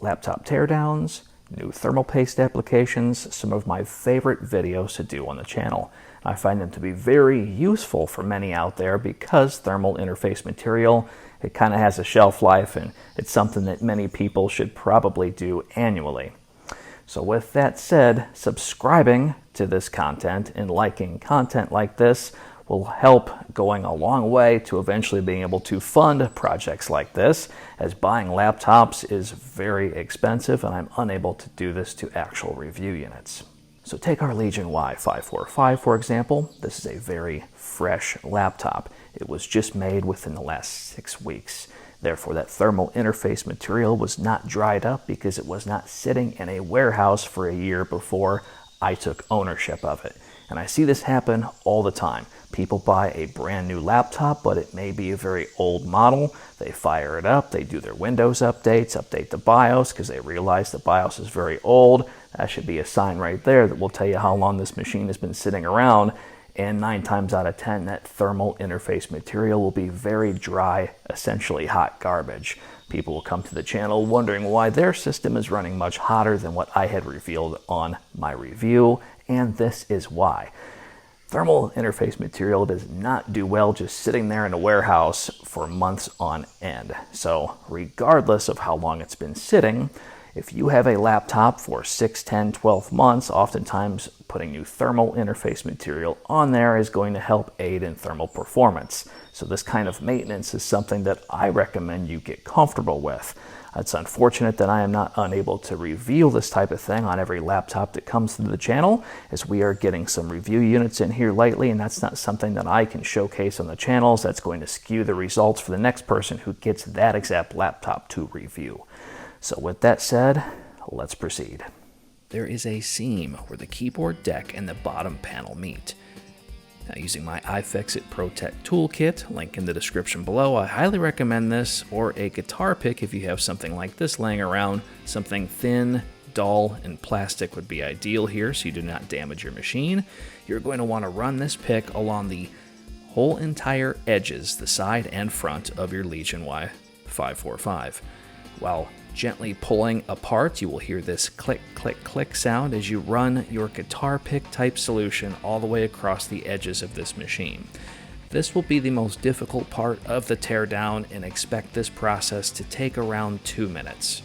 laptop teardowns, new thermal paste applications, some of my favorite videos to do on the channel. I find them to be very useful for many out there because thermal interface material, it kind of has a shelf life, and it's something that many people should probably do annually. So with that said, subscribing to this content and liking content like this will help going a long way to eventually being able to fund projects like this, as buying laptops is very expensive and I'm unable to do this to actual review units. So take our Legion y545 for example. This is a very fresh laptop. It was just made within the last 6 weeks. Therefore, that thermal interface material was not dried up because it was not sitting in a warehouse for a year before I took ownership of it. And I see this happen all the time. People buy a brand new laptop, but it may be a very old model. They fire it up, they do their Windows updates, update the BIOS because they realize the BIOS is very old. That should be a sign right there that will tell you how long this machine has been sitting around. And 9 times out of 10, that thermal interface material will be very dry, essentially hot garbage. People will come to the channel wondering why their system is running much hotter than what I had revealed on my review, and this is why. Thermal interface material does not do well just sitting there in a warehouse for months on end. So regardless of how long it's been sitting, if you have a laptop for 6, 10, 12 months, oftentimes putting new thermal interface material on there is going to help aid in thermal performance. So this kind of maintenance is something that I recommend you get comfortable with. It's unfortunate that I am not unable to reveal this type of thing on every laptop that comes to the channel, as we are getting some review units in here lately, and that's not something that I can showcase on the channels. That's going to skew the results for the next person who gets that exact laptop to review. So with that said, let's proceed. There is a seam where the keyboard deck and the bottom panel meet. Now, using my iFixit Protect toolkit, link in the description below, I highly recommend this, or a guitar pick if you have something like this laying around. Something thin, dull, and plastic would be ideal here so you do not damage your machine. You're going to want to run this pick along the whole entire edges, the side and front of your Legion y545. While gently pulling apart, you will hear this click, click, click sound as you run your guitar pick type solution all the way across the edges of this machine. This will be the most difficult part of the teardown, and expect this process to take around 2 minutes.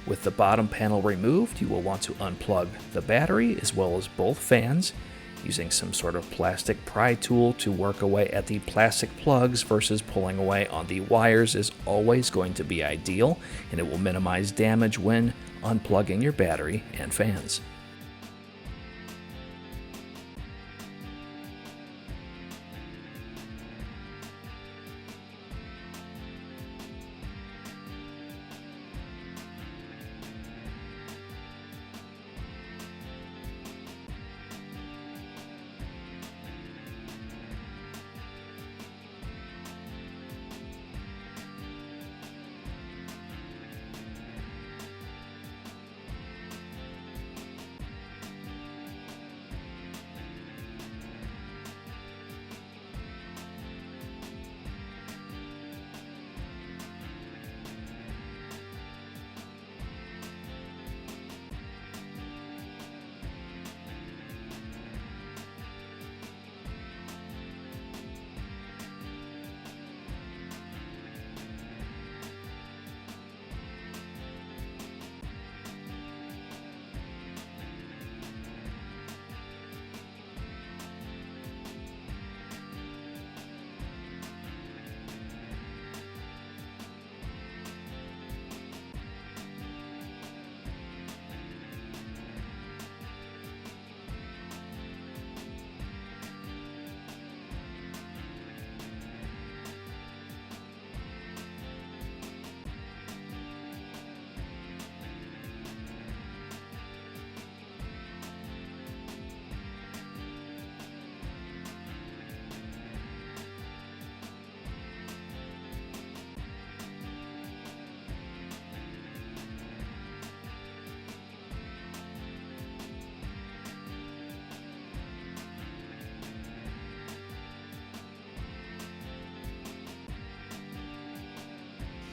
With the bottom panel removed, you will want to unplug the battery as well as both fans, using some sort of plastic pry tool to work away at the plastic plugs versus pulling away on the wires is always going to be ideal, and it will minimize damage when unplugging your battery and fans.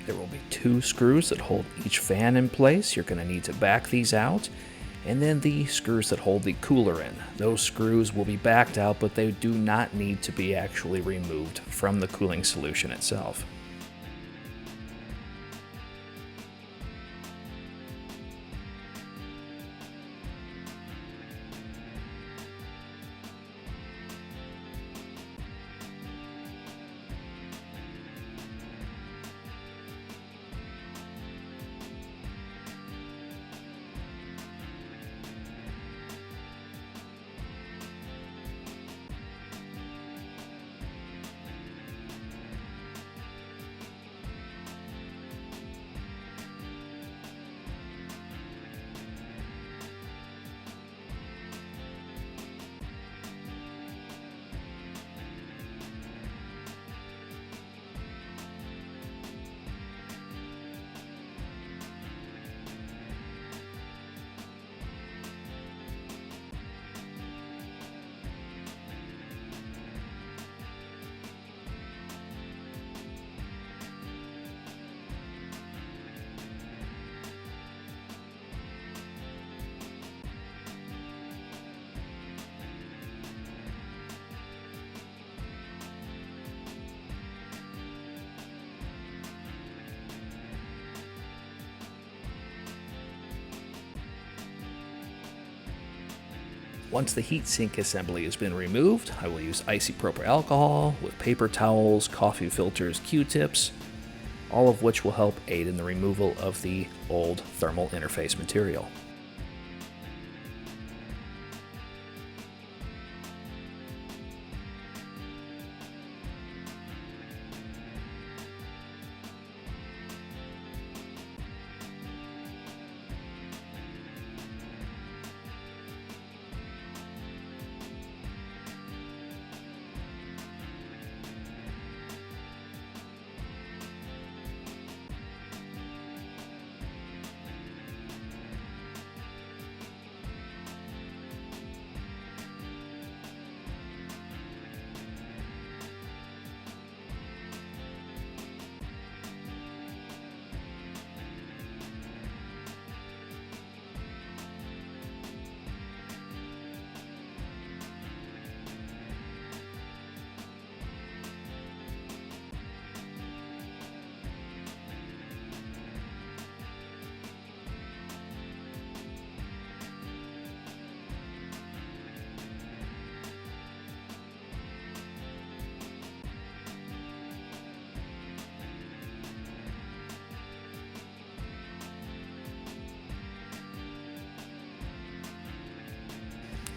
There will be 2 screws that hold each fan in place. You're going to need to back these out. And then the screws that hold the cooler in. Those screws will be backed out, but they do not need to be actually removed from the cooling solution itself. Once the heatsink assembly has been removed, I will use isopropyl alcohol with paper towels, coffee filters, Q-tips, all of which will help aid in the removal of the old thermal interface material.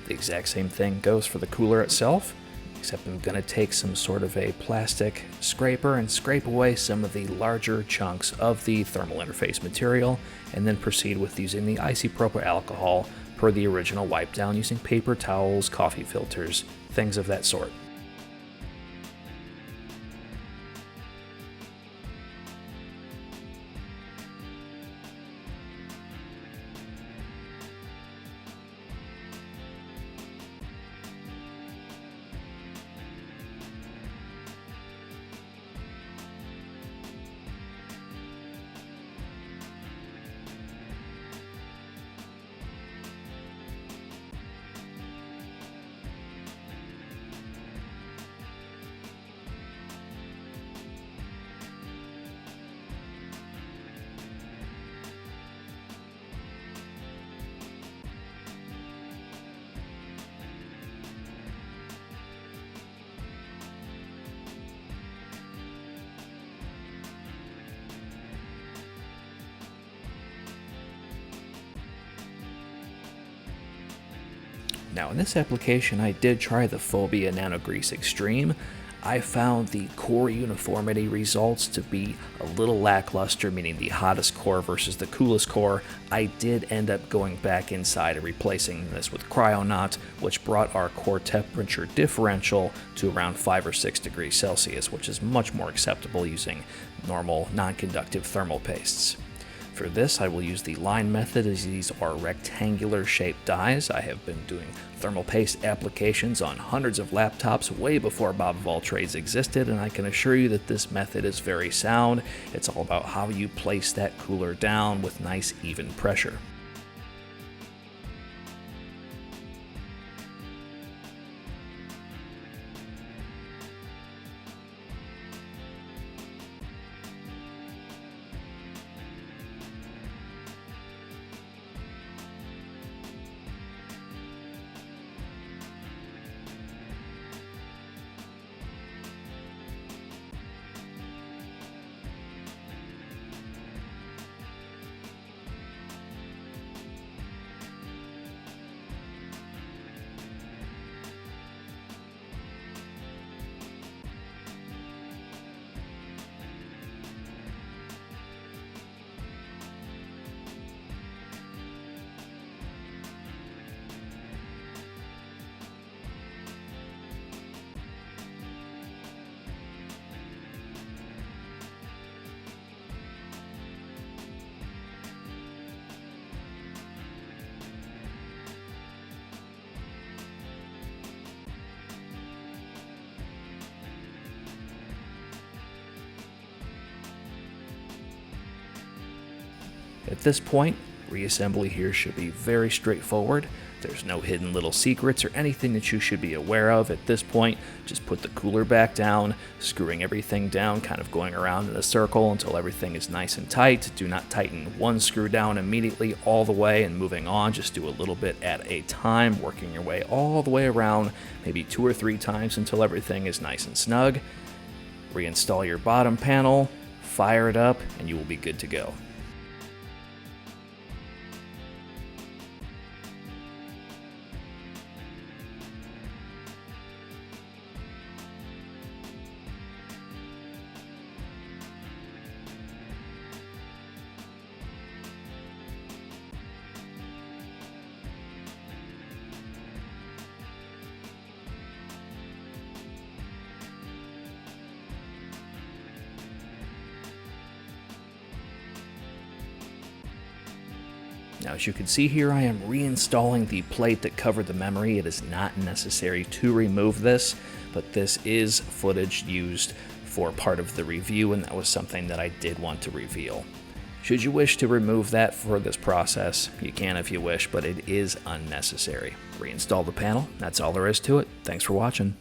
The exact same thing goes for the cooler itself, except I'm going to take some sort of a plastic scraper and scrape away some of the larger chunks of the thermal interface material, and then proceed with using the isopropyl alcohol per the original wipe down using paper towels, coffee filters, things of that sort. Now in this application I did try the Phobia Nanogrease Extreme. I found the core uniformity results to be a little lackluster, meaning the hottest core versus the coolest core. I did end up going back inside and replacing this with Kryonaut, which brought our core temperature differential to around 5 or 6 degrees Celsius, which is much more acceptable using normal non-conductive thermal pastes. For this, I will use the line method, as these are rectangular shaped dies. I have been doing thermal paste applications on hundreds of laptops way before Bob of all trades existed, and I can assure you that this method is very sound. It's all about how you place that cooler down with nice even pressure. At this point, reassembly here should be very straightforward. There's no hidden little secrets or anything that you should be aware of at this point. Just put the cooler back down, screwing everything down, kind of going around in a circle until everything is nice and tight. Do not tighten one screw down immediately all the way and moving on. Just do a little bit at a time, working your way all the way around, maybe 2 or 3 times until everything is nice and snug. Reinstall your bottom panel, fire it up, and you will be good to go. Now, as you can see here, I am reinstalling the plate that covered the memory. It is not necessary to remove this, but this is footage used for part of the review, and that was something that I did want to reveal. Should you wish to remove that for this process, you can if you wish, but it is unnecessary. Reinstall the panel. That's all there is to it. Thanks for watching.